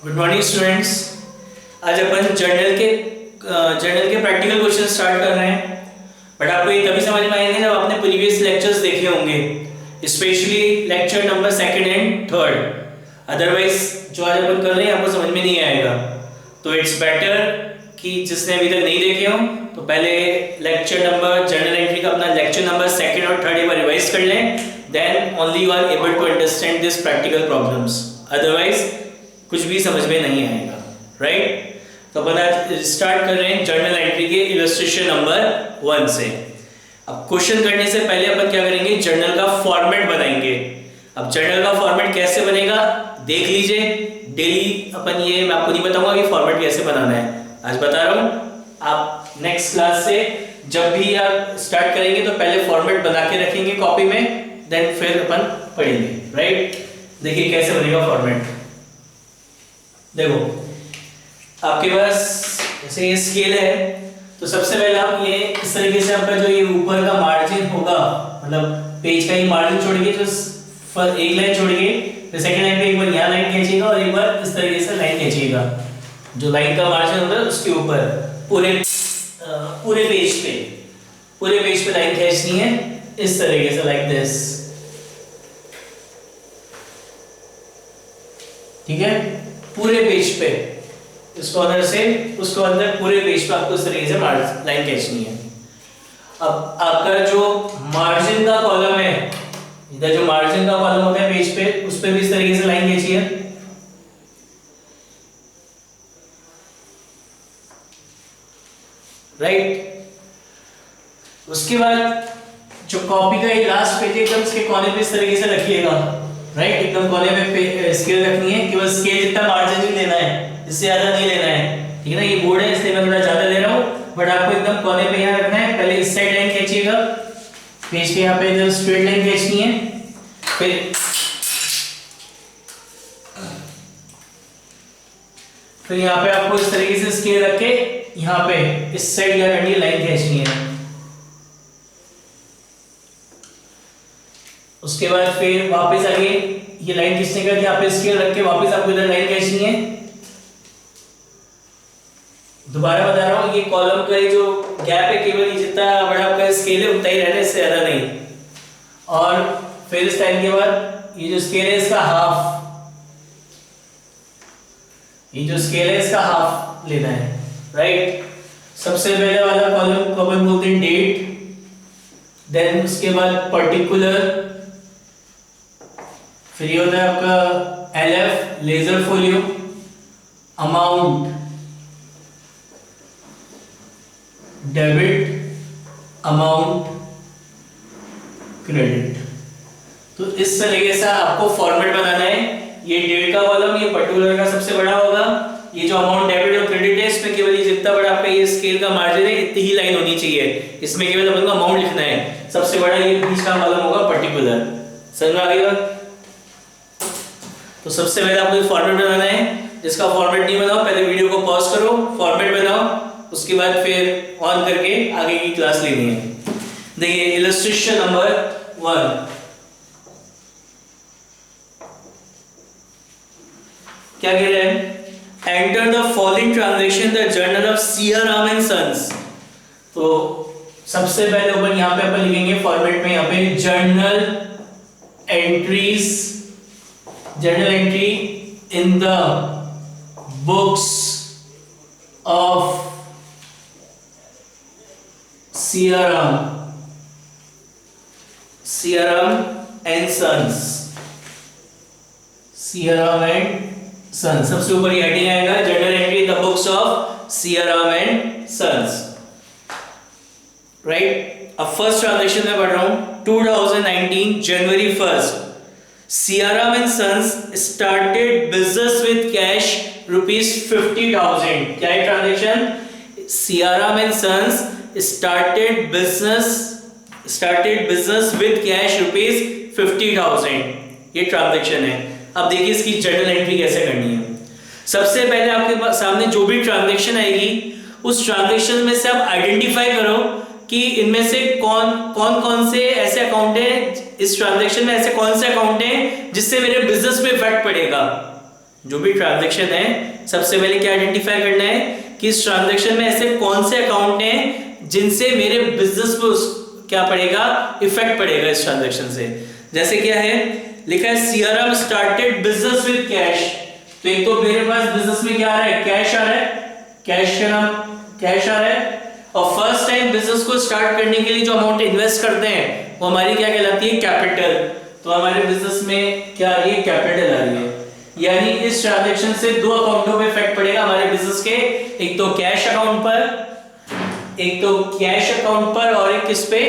Good morning students. आज अपन journal के practical question start कर रहे हैं। बट आपको ये तभी समझ में आएंगे जब आपने प्रीवियस लेक्चर्स देखे होंगे, specially lecture number 2 and 3। Otherwise जो आज अपन कर रहे हैं आपको समझ में नहीं आएगा। तो इट्स बेटर कि जिसने अभी तक नहीं देखे हो तो पहले लेक्चर नंबर जर्नल एंट्री का अपना लेक्चर नंबर 2 और 3 एक बार रिवाइज कर लें, then only you are able to understand this practical problems. Otherwise कुछ भी समझ में नहीं आएगा, राइट। तो अपन आज स्टार्ट कर रहे हैं जर्नल एंट्री के इलस्ट्रेशन नंबर 1 से। अब क्वेश्चन करने से पहले अपन क्या करेंगे, जर्नल का फॉर्मेट बनाएंगे। अब जर्नल का फॉर्मेट कैसे बनेगा देख लीजिए। डेली अपन ये मैं आपको नहीं बताऊंगा कि फॉर्मेट कैसे बनाना है, आज बता रहा हूँ। आप नेक्स्ट क्लास से जब भी आप स्टार्ट करेंगे तो पहले फॉर्मेट बना के रखेंगे कॉपी में, देन फिर अपन पढ़ेंगे, राइट। देखिए कैसे बनेगा फॉर्मेट। देखो आपके पास जैसे ये स्केल है, तो सबसे पहले आप ये इस तरीके से आपका जो ये ऊपर का मार्जिन होगा, मतलब पेज का ये मार्जिन छोड़िए, जो एक लाइन छोड़िए, फिर सेकंड लाइन पे एक बार यहाँ लाइन खींचिएगा और एक बार इस तरीके से लाइन खींचिएगा। जो लाइन का मार्जिन होता है उसके ऊपर पूरे पेज पे लाइन खींचनी है इस तरीके से, लाइक दिस, ठीक है। पूरे पेज पे इस कॉर्नर से उस कॉर्नर पूरे पेज पे आपको इस तरीके से लाइन खींचनी है। अब आपका जो मार्जिन का कॉलम है, इधर जो मार्जिन का कॉलम होता है पेज पे, उस पे भी इस तरीके से लाइन खींचिए, राइट। उसके बाद जो कॉपी का ये लास्ट पेज एकदम इसके कोने पे इस तरीके से रखिएगा, राइट। एकदम कोने पे स्केल रखनी है कि बस स्केल जितना मार्जिन ही लेना है, इससे ज्यादा नहीं लेना है, ठीक है ना। ये बोर्ड है इसलिए मैं थोड़ा ज्यादा ले रहा हूँ, बट आपको एकदम कोने पे यहाँ रखना है। पहले इस साइड लाइन खींचिएगा, पेज के यहाँ पे इधर स्ट्रेट लाइन खींचनी है, फिर यहाँ पे आपको इस तरीके से स्केल रख के यहाँ पे इस साइड क्या करनी है, लाइन खींचनी है। उसके बाद फिर वापस आगे ये लाइन खींचने के बाद यहाँ पे स्केल रख के वापस आपको इधर लाइन खींचनी है। दोबारा बता रहा हूँ, ये कॉलम का जो गैप है केवल जितना बड़ा आपका स्केल है उतना ही रहना है, इससे ज्यादा नहीं। और फिर इस टाइम के बाद ये जो स्केल है इसका हाफ, ये जो स्केल है इसका हाफ लेना है, राइट। सबसे पहले वाला कॉलम को अपन बोलते हैं डेट, देन उसके बाद पर्टिकुलर, फिर ये होता है आपका LF ledger folio, amount debit, amount credit. तो इस तरीके से आपको फॉर्मेट बनाना है। ये डेट का कॉलम ये पर्टिकुलर का सबसे बड़ा होगा, ये जो अमाउंट डेबिट और क्रेडिट है इसमें केवल ये जितना बड़ा आपका ये स्केल का मार्जिन है इतनी ही लाइन होनी चाहिए, इसमें केवल अपन को अमाउंट लिखना है। सबसे बड़ा ये बीच का कॉलम होगा पर्टिकुलर, समझ में आ गई बात। तो सबसे पहले आपको फॉर्मेट बनाना है, जिसका फॉर्मेट नहीं बनाओ पहले वीडियो को पॉज करो, फॉर्मेट बनाओ, उसके बाद फिर ऑन करके आगे की क्लास लेनी है। देखिए इलस्ट्रेशन नंबर 1, क्या कह रहे हैं, enter the following transaction the journal of Siyaram and sons. तो सबसे पहले अपन यहाँ पे अपन लिखेंगे फॉर्मेट में, यहाँ पे journal entry in the books of Siyaram and sons, सबसे ऊपर ये हेडिंग आएगा, journal entry in the books of Siyaram and sons, right. अब फर्स्ट ट्रांजैक्शन में पढ़ रहा हूं, 2019 January 1 Siyaram and sons started business with cash ₹50,000। क्या है transaction, Siyaram and sons started business with cash ₹50,000, ये ट्रांजैक्शन है। अब देखिए इसकी जर्नल एंट्री कैसे करनी है। सबसे पहले आपके सामने जो भी ट्रांजैक्शन आएगी उस ट्रांजैक्शन में से आप आइडेंटिफाई करो कि इनमें से कौन से ऐसे अकाउंट हैं, इस ट्रांजैक्शन में ऐसे कौन से अकाउंट हैं जिससे मेरे बिजनेस पे इफेक्ट पड़ेगा, जो भी ट्रांजैक्शन है सबसे पहले क्या आइडेंटिफाई करना है कि इस ट्रांजैक्शन में ऐसे कौन से अकाउंट हैं जिनसे मेरे बिजनेस पे क्या पड़ेगा, इफेक्ट पड़ेगा इस ट्रांजैक्शन से। जैसे क्या है लिखा है CRM started business with cash, तो एक तो मेरे पास बिजनेस में क्या आ रहा है, कैश आ रहा है, कैश का नाम कैश आ रहा है, और फर्स्ट टाइम बिजनेस को स्टार्ट करने के लिए जो अमाउंट इन्वेस्ट करते हैं वो हमारी क्या कहलाती है, कैपिटल। तो हमारे बिजनेस में क्या आ रही है, कैपिटल आ रही है। यानी इस ट्रांजैक्शन से दो अकाउंटों पे इफेक्ट पड़ेगा हमारे बिजनेस के, एक तो कैश अकाउंट पर, एक तो कैश अकाउंट पर और एक किस पे,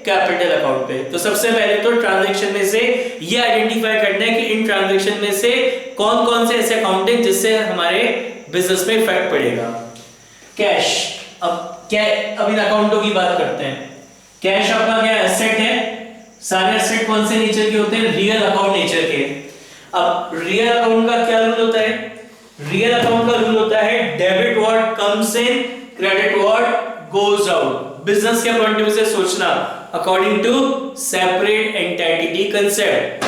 कैपिटल अकाउंट पे। तो सबसे पहले तो ट्रांजैक्शन में से ये आइडेंटिफाई करना है कि इन ट्रांजैक्शन में से कौन कौन से ऐसे अकाउंट हैं जिससे हमारे बिजनेस में इफेक्ट पड़ेगा। कैश, अब इन अकाउंटों की बात करते हैं। कैश आपका क्या एसेट है, सारे एसेट कौन से नेचर के होते हैं, रियल अकाउंट नेचर के। अब रियल अकाउंट का क्या रूल होता है, रियल अकाउंट का रूल होता है debit what comes in, credit what goes out. Business के पॉइंट ऑफ व्यू से सोचना according to separate entity concept.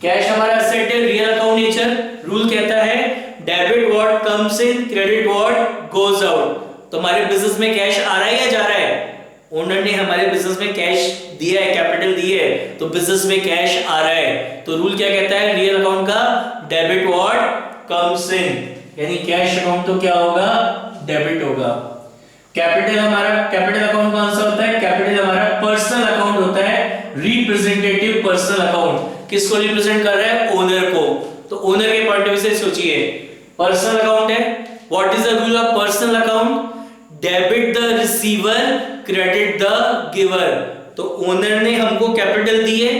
Cash हमारा एसेट है, रियल अकाउंट नेचर, रूल कहता है debit what comes in, credit what goes out. तो हमारे business में कैश आ रहा है या जा रहा है, ओनर ने हमारे बिजनेस में कैश दिया है, कैपिटल दी है, तो बिजनेस में कैश आ रहा है। तो रूल क्या कहता है रियल अकाउंट का, डेबिट व्हाट कम्स इन, यानी कैश अकाउंट तो क्या होगा, डेबिट होगा। कैपिटल हमारा, कैपिटल अकाउंट कौन सा होता है, कैपिटल हमारा पर्सनल अकाउंट होता है, रिप्रेजेंटेटिव पर्सनल अकाउंट। किसको रिप्रेजेंट कर रहा है, ओनर को। तो ओनर के पॉइंट ऑफ व्यू से सोचिए, पर्सनल अकाउंट है, what is the rule of personal account, debit the receiver, credit the giver. तो ओनर ने हमको कैपिटल दी है,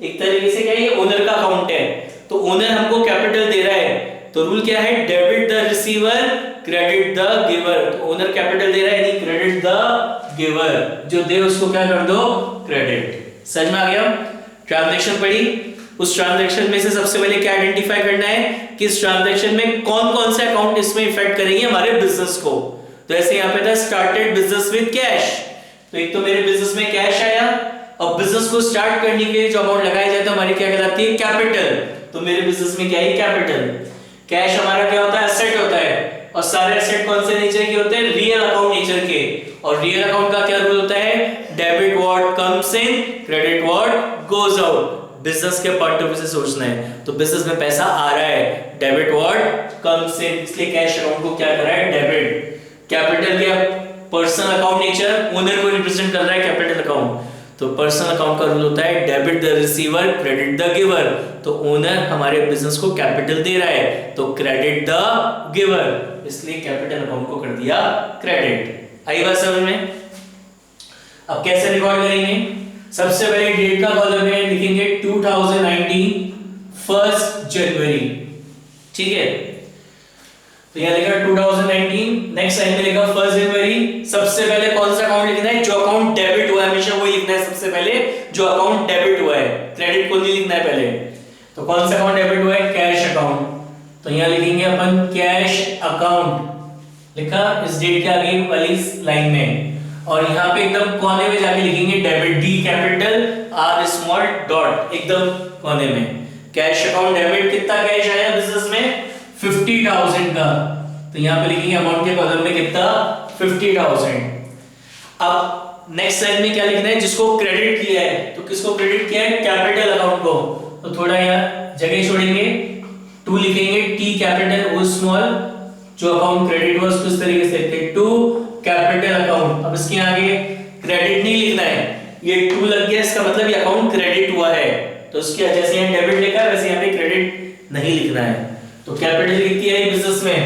एक तरीके से क्या है, ये ओनर का अकाउंट है, तो ओनर हमको कैपिटल दे रहा है, तो रूल क्या है, debit the receiver, credit the giver. तो ओनर कैपिटल दे रहा है, यानी क्रेडिट द गिवर, जो दे उसको क्या कर दो, क्रेडिट। समझ में आ गया, ट्रांजैक्शन पढ़ी, उस ट्रांजैक्शन में से सबसे पहले क्या आइडेंटिफाई करना है कि इस ट्रांजैक्शन में कौन कौन से अकाउंट इसमें इफेक्ट करेंगे हमारे बिजनेस को। तो ऐसे यहाँ पे था स्टार्टेड बिजनेस विद कैश, तो एक तो मेरे बिजनेस में कैश आया, और बिजनेस को स्टार्ट करने के लिए जो अमाउंट लगाया जाता है हमारी क्या कहलाती है, कैपिटल। तो मेरे बिजनेस में क्या है, कैपिटल। कैश हमारा क्या होता है, एसेट होता है, और सारे एसेट कौन से नेचर के होते हैं, रियल अकाउंट नेचर के। और रियल अकाउंट का क्या रूल होता है, debit what comes in, credit what goes out. Business के पॉइंट ऑफ व्यू से सोचना है, तो बिजनेस में पैसा आ रहा है, डेबिट व्हाट कम्स इन, इसलिए कैश अकाउंट को क्या कर रहा है, डेबिट। कैपिटल क्या, पर्सनल अकाउंट नेचर, ओनर को रिप्रेजेंट कर रहा है कैपिटल अकाउंट, तो पर्सनल अकाउंट का रूल होता है debit the receiver, credit the giver. तो ओनर हमारे बिजनेस को कैपिटल दे रहा है, तो क्रेडिट द गिवर, इसलिए कैपिटल अकाउंट को कर दिया क्रेडिट। आई बात समझ में। अब कैसे रिकॉर्ड करेंगे, सबसे पहले डेट का कॉलम में लिखेंगे 2019 1 जनवरी, ठीक है। तो यहाँ लिखा 2019, नेक्स्ट लाइन में लिखा 1 जनवरी। सबसे पहले कौन सा अकाउंट लिखना है, जो अकाउंट डेबिट हुआ है, हमेशा वही लिखना है सबसे पहले, जो अकाउंट डेबिट हुआ है, क्रेडिट को नहीं लिखना है पहले। तो कौन सा अकाउंट डेबिट हुआ है, कैश अकाउंट। तो यहाँ लिखेंगे अपन कैश अकाउंट, लिखा इस डेट के आगे वाली लाइन में, और यहाँ पे एकदम कोने में जाके लिखेंगे debit, D capital R small dot, एकदम कोने में। कैश अकाउंट डेबिट, कितना कैश आया बिजनेस में, 50,000 का, तो यहाँ पे लिखेंगे अमाउंट के कॉलम में कितना, 50,000। अब नेक्स्ट लाइन में क्या लिखना है, जिसको क्रेडिट किया है, तो किसको क्रेडिट किया है, कैपिटल अकाउंट को। तो थोड़ा यहाँ जगह छोड़ेंगे, 2 लिखेंगे, टी कैपिटल ओ स्मॉल, जो अकाउंट क्रेडिट हुआ उसको इस तरीके से लिखते हैं, 2 कैपिटल अकाउंट। अब इसके आगे क्रेडिट नहीं लिखना है, ये 2 लग गया, इसका मतलब ये अकाउंट क्रेडिट हुआ है, तो उसके जैसे यहाँ डेबिट लिखा है वैसे यहाँ पे क्रेडिट नहीं लिखना है। तो कैपिटल कितनी है बिजनेस में,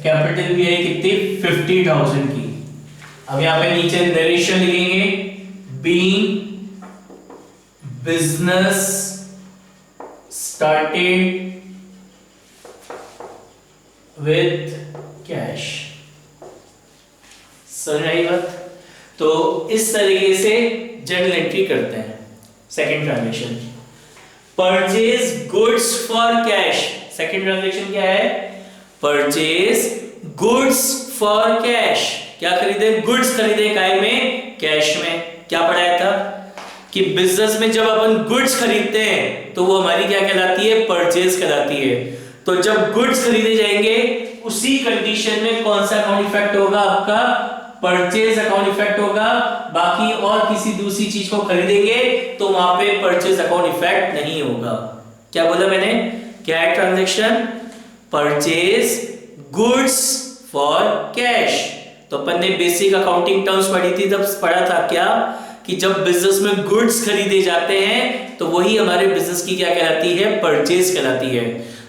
कैपिटल भी है कितनी, 50,000 की। अब यहाँ पे नीचे नरेशन लिखेंगे, being business started with cash. समझ बात। तो इस तरीके से जर्नल एंट्री करते हैं। Second transaction, purchase goods for cash. Second transaction क्या है, परचेज गुड्स फॉर कैश। क्या खरीदे, गुड्स खरीदे, काय में, कैश में। क्या पढ़ाया था कि बिजनेस में जब अपन गुड्स खरीदते हैं तो वो हमारी क्या कहलाती है, परचेज कहलाती है। तो जब गुड्स खरीदे जाएंगे उसी कंडीशन में कौन सा अकाउंट इफेक्ट होगा? आपका परचेज अकाउंट इफेक्ट होगा। बाकी और किसी दूसरी चीज को खरीदेंगे तो वहां पे परचेज अकाउंट इफेक्ट नहीं होगा। क्या बोला मैंने? क्या है transaction? Purchase goods for cash. तो अपन ने बेसिक अकाउंटिंग टर्म्स पढ़ी थी, तब पढ़ा था क्या कि जब बिजनेस में गुड्स खरीदे जाते हैं तो वही हमारे बिजनेस की क्या कहलाती है? परचेज कहलाती है।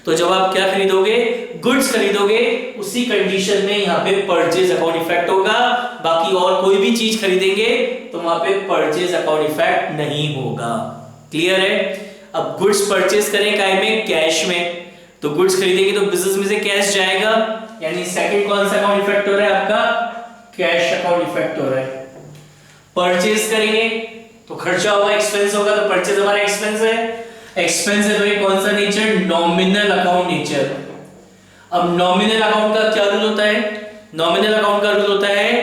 तो जब आप क्या खरीदोगे? गुड्स खरीदोगे, उसी कंडीशन में यहाँ पे परचेज अकाउंट इफेक्ट होगा। बाकी और कोई भी चीज खरीदेंगे तो वहां पे परचेज अकाउंट इफेक्ट नहीं होगा। क्लियर है? अब गुड्स परचेज करें काय में? कैश में। तो गुड्स खरीदेंगे तो बिजनेस में से कैश जाएगा, यानी सेकंड कौन सा अकाउंट इफेक्ट हो रहा है? आपका कैश अकाउंट इफेक्ट हो रहा है। परचेज करेंगे तो खर्चा होगा, एक्सपेंस होगा, तो परचेज हमारा एक्सपेंस है। एक्सपेंस है तो ये कौन सा नेचर? Nominal account nature. अब नॉमिनल अकाउंट का क्या रूल होता है? नॉमिनल अकाउंट का रूल होता है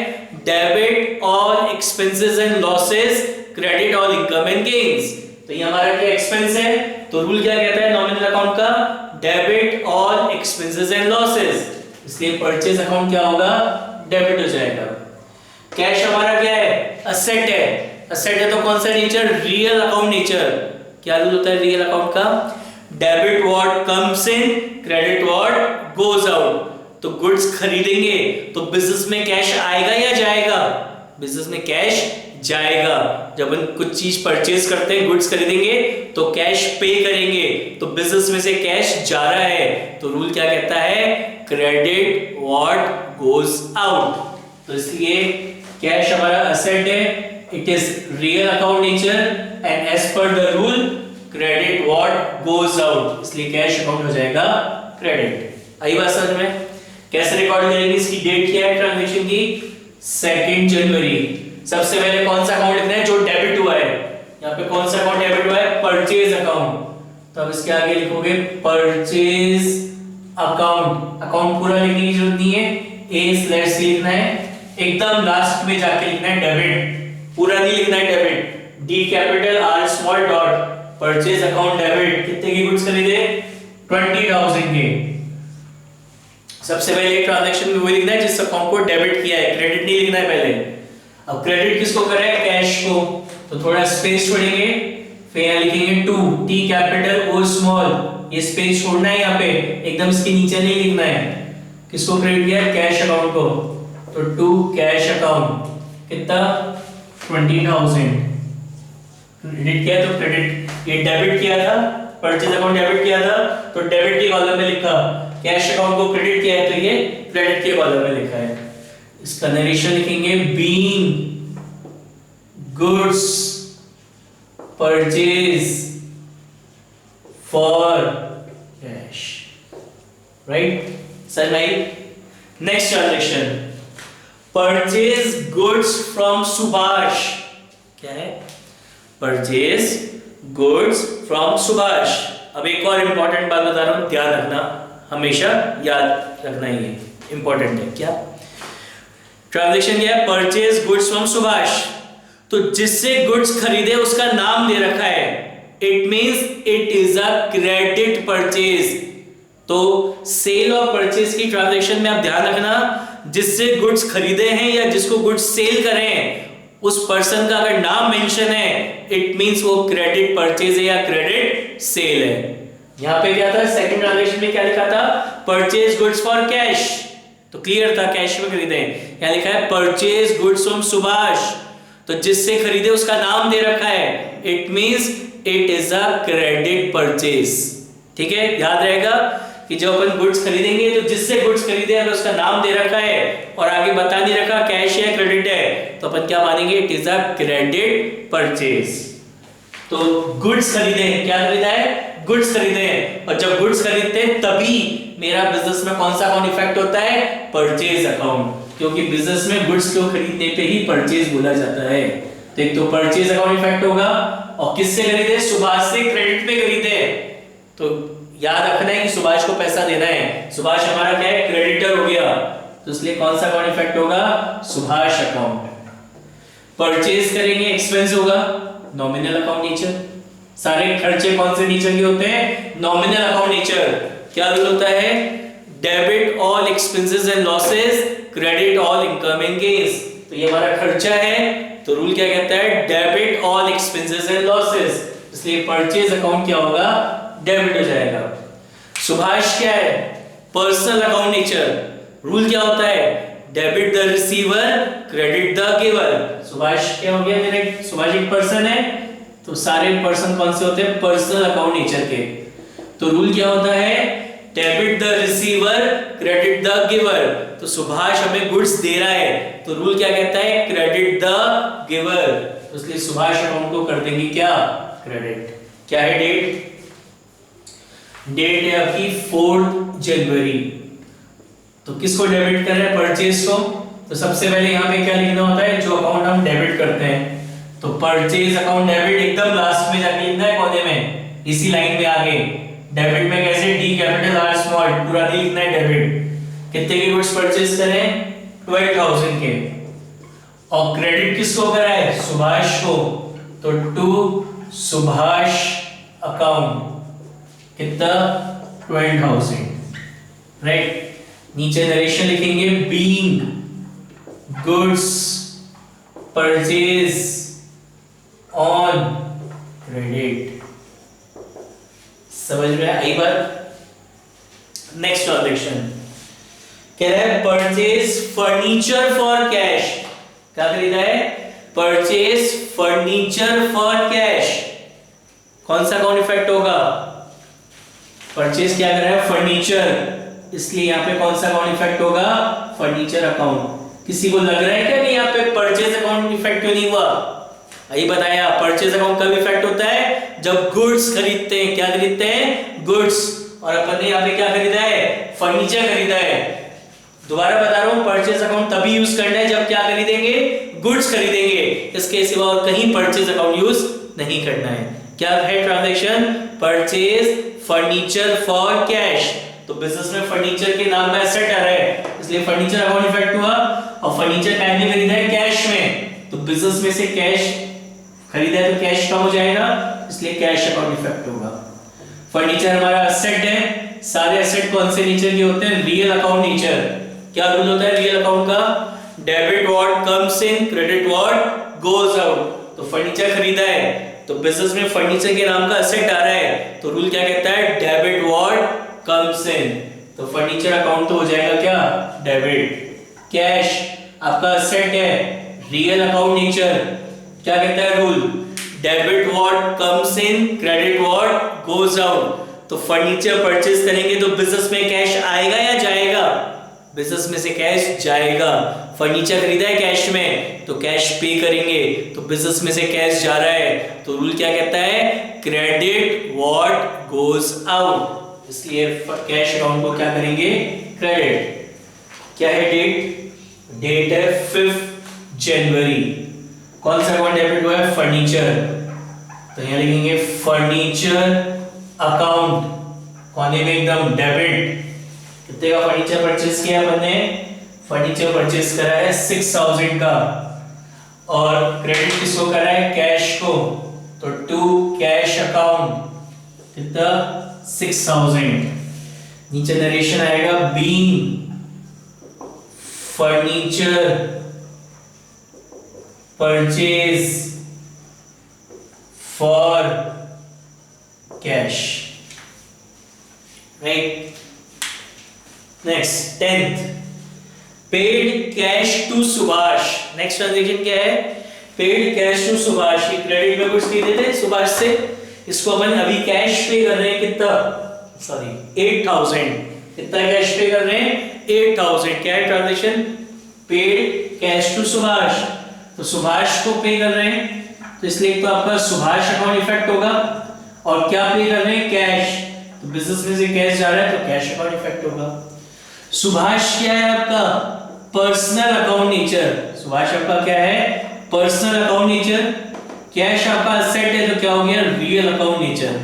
debit all expenses and losses, credit all income and gains. तो ये हमारा क्या एक्सपेंस है, तो रूल क्या कहता है नॉमिनल अकाउंट का? Debit all expenses and losses. इसलिए परचेज अकाउंट क्या होगा? डेबिट हो जाएगा। कैश हमारा क्या है? असेट है। असेट है तो कौन सा नेचर? Real account nature. क्या रूल होता है रियल अकाउंट का? Debit what comes in, credit what goes out. तो गुड्स खरीदेंगे तो बिजनेस में कैश आएगा या जाएगा? बिजनेस में कैश जाएगा। जब हम कुछ चीज परचेज करते हैं, गुड्स खरीदेंगे तो कैश पे करेंगे, तो बिजनेस में से कैश जा रहा है, तो रूल क्या कहता है? Credit what goes out. तो इसलिए कैश हमारा असेट है, it is real account nature and as per the rule credit what goes out, इसलिए कैश अकाउंट हो जाएगा क्रेडिट। आई बात समझ में? कैसे रिकॉर्ड करेंगे? इसकी डेट क्या है ट्रांजैक्शन की? 2 जनवरी। सबसे पहले कौन सा अकाउंट लिखना है? जो डेबिट हुआ है। यहाँ पे कौन सा अकाउंट डेबिट हुआ है? Purchase account. तो अब इसके आगे लिखोगे परचेज अकाउंट। अकाउंट पूरा लिखने की जरूरत नहीं है, A/C लिखना है, एकदम लास्ट में जाके लिखना है डेबिट, पूरा नहीं लिखना है debit. D capital R small dot, purchase account debit. कितने की गुड्स खरीदे? 20,000 के। सबसे पहले ट्रांजैक्शन में वही लिखना है जिस अकाउंट को डेबिट किया है, क्रेडिट नहीं लिखना है पहले। अब क्रेडिट किसको कर रहे हैं? कैश को। तो थोड़ा स्पेस छोड़ेंगे, फिर यहाँ लिखेंगे to, T capital O small. ये स्पेस छोड़ना है यहाँ पे, एकदम इसके नीचे नहीं लिखना है। किसको क्रेडिट किया है? कैश अकाउंट को। तो टू कैश अकाउंट, कितना? 20,000 क्रेडिट किया तो क्रेडिट, ये डेबिट किया था, परचेज अकाउंट डेबिट किया था तो डेबिट के कॉलम में लिखा, कैश अकाउंट को क्रेडिट किया है तो ये क्रेडिट के कॉलम में लिखा है। इसका नरेशन लिखेंगे being goods purchase for cash, right sir भाई। Next transaction, purchase goods from Subhash. क्या है? Purchase goods from Subhash. अब एक और इंपॉर्टेंट बात बता रहा हूं, ध्यान रखना, हमेशा याद रखना, ये इंपॉर्टेंट है। क्या ट्रांजैक्शन क्या है? Purchase goods from Subhash. तो जिससे गुड्स खरीदे उसका नाम दे रखा है, it means it is a credit purchase. तो सेल और परचेज की ट्रांजैक्शन में आप ध्यान रखना, जिससे गुड्स खरीदे हैं या जिसको गुड्स सेल कर रहे हैं उस पर्सन का अगर नाम मेंशन है, इट मींस वो क्रेडिट परचेज है या क्रेडिट सेल है। यहां पे क्या था? सेकंड ट्रांजैक्शन में क्या लिखा था? परचेज गुड्स फॉर कैश, तो क्लियर था कैश में खरीदे। यहां लिखा है परचेज गुड्स फ्रॉम सुभाष, तो जिससे खरीदे उसका नाम दे रखा है, it means it is a credit purchase. ठीक है, याद रहेगा कि जब अपन गुड्स खरीदेंगे तो जिससे गुड्स खरीदे अगर उसका नाम दे रखा है और आगे बता नहीं रखा कैश है क्रेडिट है, तो अपन क्या मानेंगे? It is a credit purchase. तो गुड्स खरीदे, क्या खरीदा है? गुड्स खरीदे हैं, और जब गुड्स खरीदते हैं तभी मेरा बिजनेस में कौन सा अकाउंट इफेक्ट होता है? परचेज अकाउंट, क्योंकि बिजनेस में गुड्स को खरीदने पे ही परचेज बोला जाता है। तो एक तो परचेज अकाउंट इफेक्ट होगा, और किससे खरीदे? सुभाष से क्रेडिट पे खरीदे। तो याद रखना है कि सुभाष को पैसा देना है, सुभाष हमारा क्या है? क्रेडिटर हो गया, तो इसलिए कौन सा अकाउंट इफेक्ट होगा? सुभाष अकाउंट। परचेज करेंगे, एक्सपेंस होगा, नॉमिनल अकाउंट नेचर। सारे खर्चे कौन से नेचर के होते हैं? Nominal account nature. क्या रूल होता है? Debit all expenses and losses, credit all income and gains. तो ये हमारा खर्चा है, तो रूल क्या कहता है? Debit all expenses and losses, इसलिए परचेज अकाउंट क्या होगा? डेबिट हो जाएगा। सुभाष क्या है? पर्सनल अकाउंट नेचर, रूल क्या होता है? Debit the receiver, credit the giver. Subhash क्या हो गया? मेरे सुभाष एक पर्सन है, तो सारे पर्सन कौन से होते हैं? पर्सनल अकाउंट नेचर के। तो रूल क्या होता है? Debit the receiver, credit the giver. तो सुभाष हमें गुड्स दे रहा है, तो रूल क्या कहता है? Credit the giver. तो इसलिए सुभाष अकाउंट को कर देंगे क्या? क्रेडिट। क्या है डेट? डेट है आपकी 4 जनवरी। तो किसको डेबिट कर रहे हैं? परचेज को। तो सबसे पहले यहाँ पे क्या लिखना होता है? जो अकाउंट हम डेबिट करते हैं। तो परचेज अकाउंट डेबिट एकदम लास्ट में जाके लिखना है, कोने में, इसी लाइन में आगे। डेबिट में कैसे? डी कैपिटल आर स्मॉल, पूरा नहीं लिखना है डेबिट। कितने के गुड्स परचेज करें? 12,000 के। और क्रेडिट किसको करा है? सुभाष को। तो टू सुभाष अकाउंट कितना? 12,000, राइट। नीचे नरेशन लिखेंगे, being goods purchase on credit. समझ में आई बात? नेक्स्ट ट्रांजैक्शन कह रहा है परचेज फर्नीचर फॉर कैश। क्या खरीदा है? Purchase furniture for cash. कौन सा अकाउंट इफेक्ट होगा? परचेज क्या कर रहा है? फर्नीचर, इसलिए यहाँ पे कौन सा अकाउंट इफेक्ट होगा? Furniture account. किसी को लग रहा है क्या नहीं यहाँ पे परचेज अकाउंट इफेक्ट क्यों नहीं हुआ? यही बताया, परचेज अकाउंट कब इफेक्ट होता है? जब गुड्स खरीदते हैं। क्या खरीदते हैं? गुड्स। और अपन ने यहाँ पे क्या खरीदा है? फर्नीचर खरीदा है। दोबारा बता रहा हूँ, परचेज अकाउंट तभी यूज करना है जब क्या खरीदेंगे? गुड्स खरीदेंगे। इसके सिवा और कहीं परचेज अकाउंट यूज नहीं करना है। क्या है transaction? Purchase furniture for cash. तो बिजनेस में फर्नीचर के नाम का एसेट आ रहा है, इसलिए फर्नीचर अकाउंट इफेक्ट हुआ। और फर्नीचर काइंडली खरीदा है कैश में, तो बिजनेस में से कैश खरीदा है तो कैश कम हो जाएगा, इसलिए कैश अकाउंट इफेक्ट होगा। फर्नीचर हमारा एसेट है। सारे एसेट कौन से नेचर के होते हैं? Real account nature. क्या रूल होता है रियल अकाउंट का? Debit what comes in, credit what goes out. तो फर्नीचर खरीदा है, तो बिजनेस में फर्नीचर के नाम का एसेट आ रहा है, तो रूल क्या कहता है? डेबिट व्हाट कम्स इन। तो फर्नीचर अकाउंट तो हो जाएगा क्या? डेबिट। कैश आपका एसेट है, रियल अकाउंट नेचर। क्या कहता है rule? Debit what comes in, credit what goes out. तो फर्नीचर परचेज करेंगे तो बिजनेस में कैश आएगा या जाएगा? बिजनेस में से कैश जाएगा। फर्नीचर खरीदा है कैश में, तो कैश पे करेंगे, तो बिजनेस में से कैश जा रहा है, तो रूल क्या कहता है? Credit what goes out. इसलिए कैश अकाउंट को क्या करेंगे? क्रेडिट। क्या है डेट? डेट है 5 जनवरी। कौन सा अकाउंट डेबिट हुआ है? फर्नीचर। तो यहां लिखेंगे फर्नीचर अकाउंट, कोने में एकदम डेबिट। कितने का फर्नीचर परचेज किया अपन ने? फर्नीचर परचेज करा है 6,000 का। और क्रेडिट किसको करा है? कैश को। तो टू कैश अकाउंट कितना? 6,000। नीचे नरेशन आएगा, being furniture purchase for cash, right. Next 10th, paid cash to Subhash. Next transaction क्या है? Paid cash to Subhash. ये क्रेडिट में कुछ खरीदे थे सुभाष से, इसको अपन अभी कैश पे कर रहे हैं। कितना? सॉरी 8,000। कितना कैश पे कर रहे हैं? 8,000। क्या है transaction? Paid cash to Subhash. तो सुभाष को पे कर रहे हैं, तो इसलिए तो आपका सुभाष अकाउंट इफेक्ट होगा। और क्या पे कर रहे हैं? कैश। तो बिजनेस में से कैश जा रहा है, तो कैश अकाउंट इफेक्ट होगा। सुभाष क्या है आपका? Personal account nature. सुभाष आपका क्या है? Personal account nature. कैश आपका एसेट है, तो क्या हो गया? Real account nature.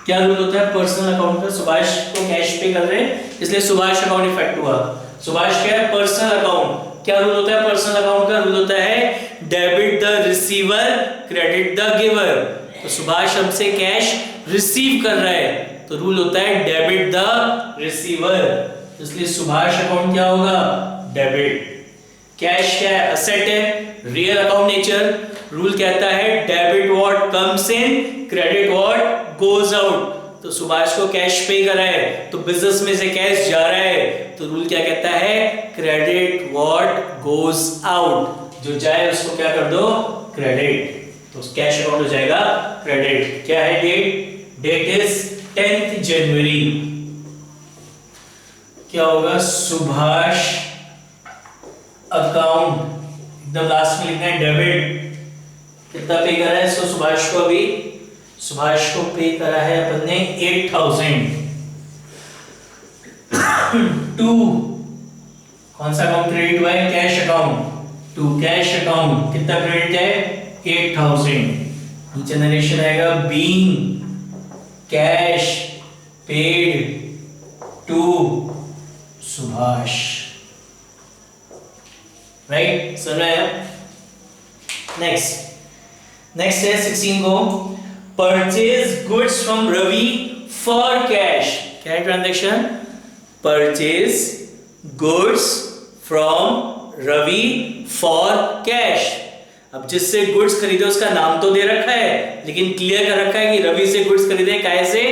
क्या रूल होता है पर्सनल अकाउंट का? सुभाष को कैश पे कर रहे हैं, इसलिए सुभाष अकाउंट इफेक्ट हुआ। सुभाष क्या है? Personal account. क्या रूल होता है पर्सनल अकाउंट का? रूल होता है debit the receiver, credit the giver. तो सुभाष हमसे कैश रिसीव कर रहा है, तो रूल होता है डेबिट द रिसीवर, इसलिए सुभाष अकाउंट क्या होगा, डेबिट। कैश क्या है, असेट है, रियल अकाउंट नेचर, रूल कहता है debit what comes in, credit what goes out. तो सुभाष को कैश पे करा है तो बिजनेस में से कैश जा रहा है, तो रूल क्या कहता है, क्रेडिट व्हाट गोज आउट, जो जाए उसको क्या कर दो, क्रेडिट। तो कैश अकाउंट हो जाएगा क्रेडिट। क्या है डेट, डेट इज 10th जनवरी। क्या होगा, सुभाष अकाउंट, एकदम लास्ट में लिखना है डेबिट। कितना पे करा है इसको, सुभाष को अभी, सुभाष को पे करा है अपन ने 8000 टू कौन सा अकाउंट क्रेडिट हुआ है, cash account, to cash account. कितना क्रेडिट है, 8000। नीचे नरेशन आएगा, being cash paid to Subhash, right, समझ आया। नेक्स्ट है 16 को, purchase goods from Ravi for cash. क्या है transaction, purchase goods from Ravi for cash. अब जिससे गुड्स खरीदे उसका नाम तो दे रखा है, लेकिन क्लियर कर रखा है कि रवि से गुड्स खरीदे, काहे से,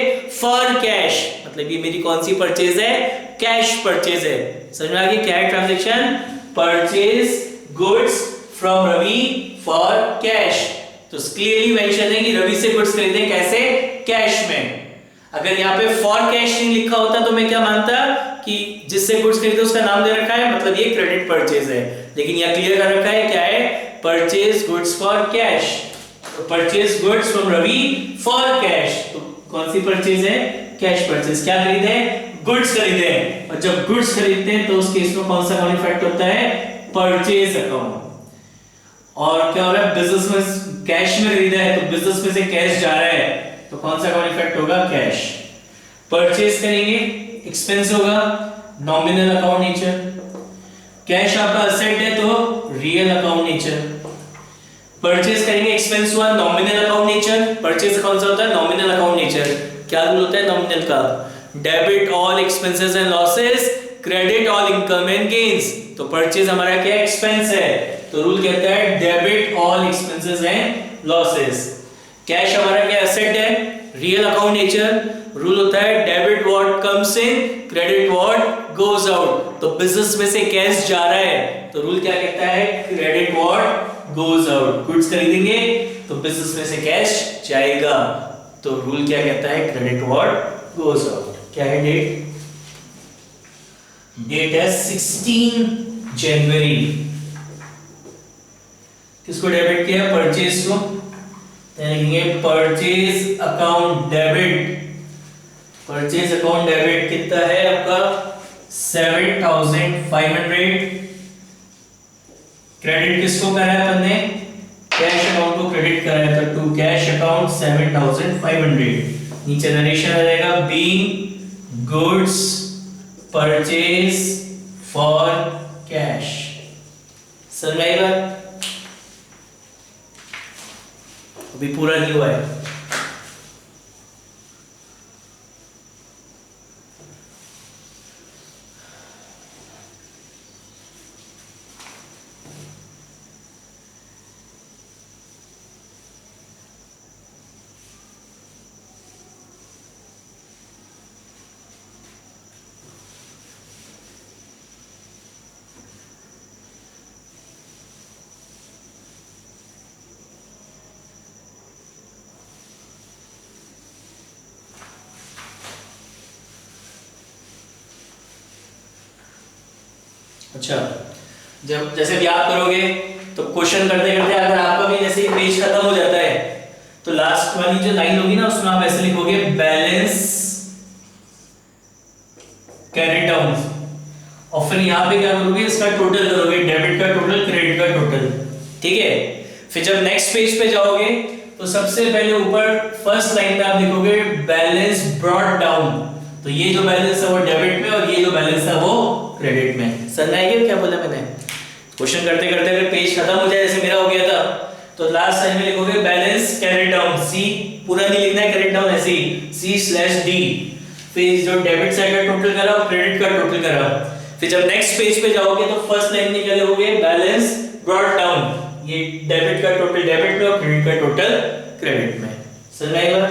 फॉर कैश, मतलब ये मेरी कौन सी परचेज है, कैश परचेज है। समझ में आ गई, क्या है transaction, purchase goods from Ravi for cash. तो क्लियरली मेंशन है कि रवि से गुड्स खरीदे, कैसे, कैश में। अगर यहाँ पे फॉर कैश नहीं लिखा होता तो मैं क्या मानता कि जिससे गुड्स खरीदे उसका नाम दे रखा है, मतलब ये क्रेडिट परचेज है, लेकिन यहाँ क्लियर कर रखा है क्या है, परचेज गुड्स फॉर कैश। तो purchase goods from Ravi for cash, तो कौन सी परचेज है, कैश परचेज। क्या खरीदे, गुड्स खरीदे, और जब गुड्स खरीदते हैं तो उस केस में कौन सा अकाउंट इफेक्ट होता है, परचेज अकाउंट। और क्या हो रहा है, बिजनेस में कैश में खरीदा है तो बिजनेस में से कैश जा रहा है, तो कौन सा अकाउंट इफेक्ट होगा, कैश। परचेज करेंगे, एक्सपेंस होगा, नॉमिनल अकाउंट नेचर। कैश आपका असेट है तो रियल अकाउंट नेचर। परचेज करेंगे, एक्सपेंस हुआ, नॉमिनल अकाउंट नेचर। परचेज कौन सा होता है, नॉमिनल अकाउंट नेचर। क्या रूल होता है नॉमिनल का, debit all expenses and losses, credit all income and gains. तो परचेज हमारा क्या, एक्सपेंस है, तो रूल कहता है debit all expenses and losses. Cash हमारा क्या, एसेट है, रियल अकाउंट नेचर, रूल होता है debit what comes in, credit what goes out. तो बिजनेस में से कैश जा रहा है तो रूल क्या कहता है, credit what goes out. Goods खरीदेंगे तो बिजनेस में से कैश जाएगा, तो रूल क्या कहता है, क्रेडिट व्हाट गोज आउट। क्या है डेट, डेट है 16 जनवरी। किसको डेबिट किया, परचेज को, लिखेंगे purchase account debit. Purchase account debit कितना है आपका, 7500। क्रेडिट किसको करा है अपन ने, कैश अकाउंट को क्रेडिट करा है, तो टू कैश अकाउंट 7500। नीचे नरेशन आ जाएगा, being goods purchase for cash. समझ में आई बात, अभी पूरा नहीं हुआ है। अच्छा, जब जैसे भी आप करोगे तो क्वेश्चन करते करते अगर आपका भी जैसे पेज खत्म हो जाता है तो लास्ट वाली जो लाइन होगी ना उसमें आप ऐसे लिखोगे, बैलेंस कैरी डाउन, और फिर यहाँ पे क्या करोगे, इसका टोटल करोगे, डेबिट का टोटल, क्रेडिट का टोटल। ठीक है, फिर जब नेक्स्ट पेज पे जाओगे तो सबसे पहले ऊपर फर्स्ट लाइन में आप लिखोगे बैलेंस ब्रॉट डाउन। तो ये जो बैलेंस है वो डेबिट में और ये जो बैलेंस है वो क्रेडिट में। समझ आएगा क्या बोला मैंने, क्वेश्चन करते करते अगर पेज खत्म हो जाए जैसे मेरा हो गया था तो लास्ट लाइन में लिखोगे बैलेंस कैरी डाउन, सी पूरा नहीं लिखना है, करेक्ट डाउन ऐसे ही C/D, फिर जो डेबिट साइड का टोटल करा और क्रेडिट का टोटल करा। फिर जब नेक्स्ट पेज पे जाओगे तो फर्स्ट लाइन में क्या लिखोगे, बैलेंस ब्रॉट डाउन, ये डेबिट का टोटल डेबिट में और क्रेडिट का टोटल क्रेडिट में। समझ में आएगा?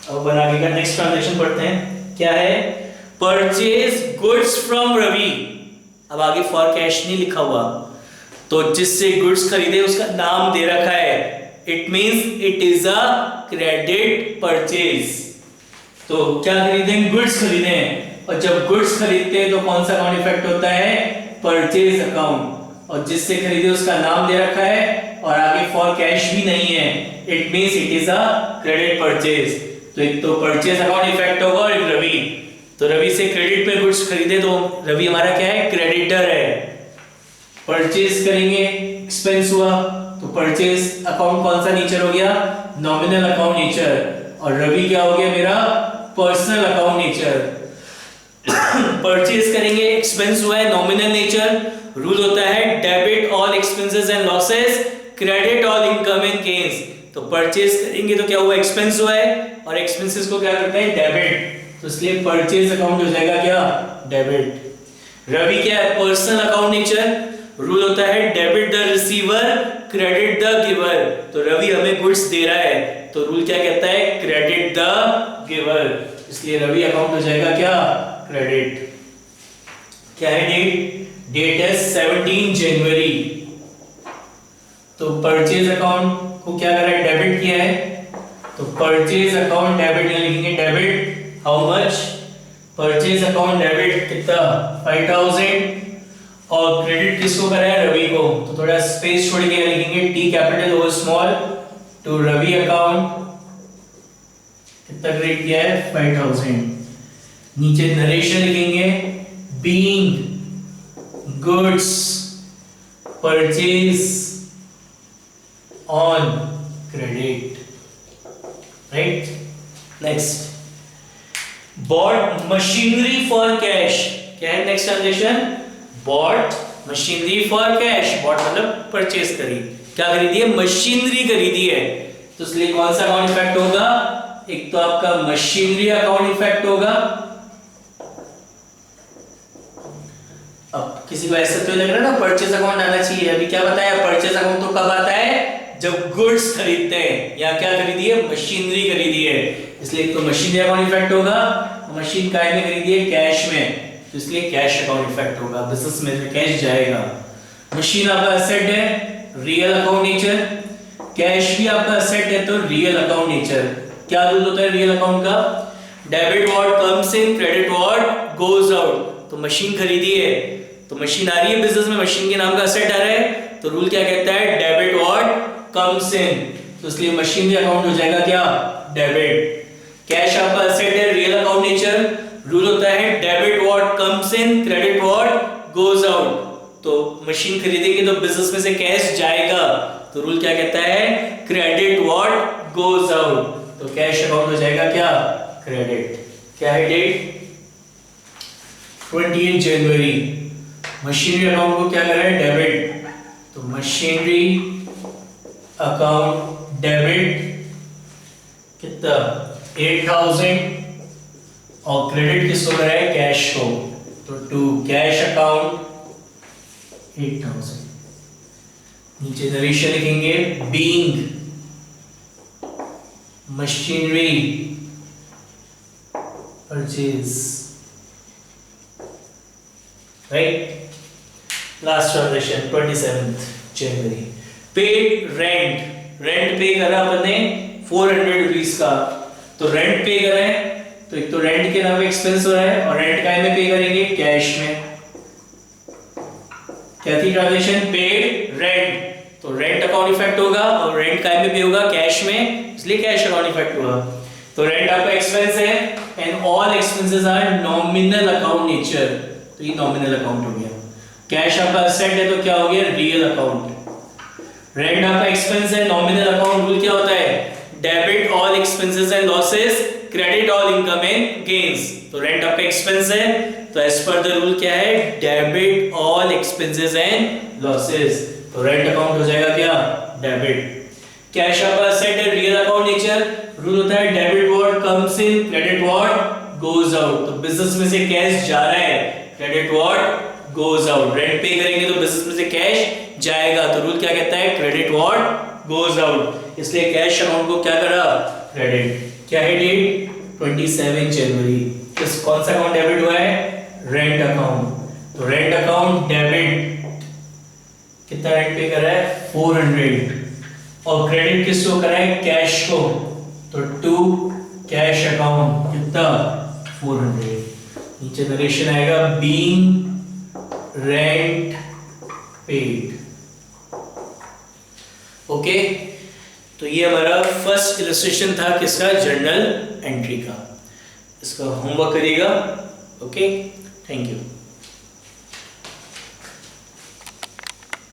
अब अपन आगे का नेक्स्ट ट्रांजैक्शन पढ़ते हैं, क्या है, परचेज गुड्स फ्रॉम रवि। अब आगे फॉर कैश नहीं लिखा हुआ, तो जिससे गुड्स खरीदे उसका नाम दे रखा है, it means it is a credit purchase. तो क्या खरीदें, गुड्स खरीदे, और जब गुड्स खरीदते हैं तो कौन सा अकाउंट इफेक्ट होता है, परचेज अकाउंट, और जिससे खरीदे उसका नाम दे रखा है और आगे फॉर कैश भी नहीं है, it means it is a credit purchase. तो एक तो परचेज अकाउंट इफेक्ट होगा और एक रवि, तो रवि से क्रेडिट पे गुड्स खरीदे तो रवि हमारा क्या है, क्रेडिटर है। परचेज करेंगे, एक्सपेंस हुआ, तो परचेज अकाउंट कौन सा नेचर हो गया, नॉमिनल अकाउंट नेचर, और रवि क्या हो गया मेरा, पर्सनल अकाउंट नेचर। परचेज करेंगे, एक्सपेंस हुआ है, नॉमिनल नेचर, रूल होता है debit all expenses and losses, credit all income and gains. तो परचेज करेंगे तो क्या हुआ, एक्सपेंस हुआ है, और एक्सपेंसेस को क्या करते हैं, डेबिट, तो इसलिए परचेज अकाउंट हो जाएगा क्या, डेबिट। रवि क्या है, पर्सनल अकाउंट नेचर, रूल होता है debit the receiver, credit the giver. तो रवि हमें गुड्स दे रहा है, तो रूल क्या कहता है, क्रेडिट द गिवर, इसलिए रवि अकाउंट हो जाएगा क्या, क्रेडिट। क्या है डेट, डेट है 17 जनवरी। तो परचेज अकाउंट को क्या करा है, डेबिट किया है, तो परचेज अकाउंट डेबिट में लिखेंगे, debit how much, purchase account debit कितना 5000, और क्रेडिट किसको करा है, रवि को, तो थोड़ा स्पेस छोड़ के लिखेंगे T capital O small, to Ravi account कितना क्रेडिट किया है 5000। नीचे नरेशन लिखेंगे, being goods purchase on credit, right. Next, bought machinery for cash, क्या है next transaction, bought machinery for cash, bought मतलब परचेज करी, क्या खरीदी है, मशीनरी खरीदी है, तो इसलिए कौन सा अकाउंट इफेक्ट होगा, एक तो आपका मशीनरी अकाउंट इफेक्ट होगा। अब किसी को ऐसा तो लग रहा है ना परचेज अकाउंट आना चाहिए, अभी क्या बताया, परचेज अकाउंट तो कब आता है, जब गुड्स खरीदते हैं, या क्या खरीदी है, मशीनरी खरीदी है, इसलिए तो मशीनरी अकाउंट इफेक्ट होगा। मशीन काय में खरीदी है, कैश में, तो इसलिए कैश अकाउंट इफेक्ट होगा, बिजनेस में कैश जाएगा। मशीन आपका एसेट है, रियल अकाउंट नेचर, कैश भी आपका एसेट है तो रियल अकाउंट नेचर। क्या रूल होता है रियल अकाउंट का, debit what comes in, credit what goes out. तो मशीन खरीदी है, तो मशीन आ रही है बिजनेस में, मशीन के नाम का एसेट आ रहा है, तो रूल क्या कहता है, डेबिट व्हाट कम्स इन, तो इसलिए मशीनरी अकाउंट हो जाएगा क्या, डेबिट। कैश आपका एसेट है, रियल अकाउंट नेचर, रूल होता है debit what comes in, credit what goes out. तो मशीन खरीदेंगे तो बिजनेस में से कैश जाएगा, तो रूल क्या कहता है, क्रेडिट व्हाट गोज आउट, तो कैश अकाउंट हो जाएगा क्या, क्रेडिट। क्या है डेट 28 जनवरी। मशीनरी अकाउंट को क्या कर रहा है, डेबिट, तो मशीनरी अकाउंट डेबिट कितना 8000, और क्रेडिट किसको कर रहा है, कैश को, तो टू कैश अकाउंट 8000। नीचे नरेशन लिखेंगे, being machinery purchase, right. Last transaction 27 जनवरी, पेड रेंट, रेंट पे करा अपन ने 400 रुपीज का, तो रेंट पे कर रहे हैं, तो एक तो रेंट के नाम पे एक्सपेंस हो रहा है, और रेंट काय में पे करेंगे, कैश में। क्या थी ट्रांजैक्शन, पेड रेंट, तो रेंट अकाउंट इफेक्ट होगा, और रेंट काय में पे होगा, कैश में, इसलिए कैश अकाउंट इफेक्ट हुआ। तो रेंट आपका एक्सपेंस है, and all expenses are nominal account nature, तो ये नॉमिनल अकाउंट हो गया। कैश आपका एसेट है, तो क्या हो गया, रियल अकाउंट। रेंट आपका एक्सपेंस है, नॉमिनल अकाउंट, रूल क्या होता है, debit all expenses and losses, credit all income and gains. तो रेंट आपका एक्सपेंस है, तो एज पर द रूल क्या है, debit all expenses and losses, तो रेंट अकाउंट हो जाएगा क्या, डेबिट। कैश आपका असेट है, रियल अकाउंट नेचर, रूल होता है debit what comes in, credit what goes out. तो बिजनेस में से कैश जा रहा है, credit what goes out. Rent पे करेंगे तो बिजनेस में से कैश जाएगा, तो रूल क्या कहता है, क्रेडिट व्हाट गोज आउट। इसलिए कैश अमाउंट को क्या करा, क्रेडिट। क्या है डेट, 27 जनवरी। किस कौन सा अकाउंट डेबिट हुआ है, रेंट अकाउंट। तो रेंट अकाउंट डेबिट, कितना रेंट पे कर रहा है, 400। और क्रेडिट किसको करा है, कैश को, तो टू कैश अकाउंट कितना, 400। नीचे नरेशन आएगा, बीइंग रेंट पेड। ओके, तो ये हमारा फर्स्ट इलस्ट्रेशन था किसका, जर्नल एंट्री का। इसका होमवर्क करिएगा। Okay, thank you.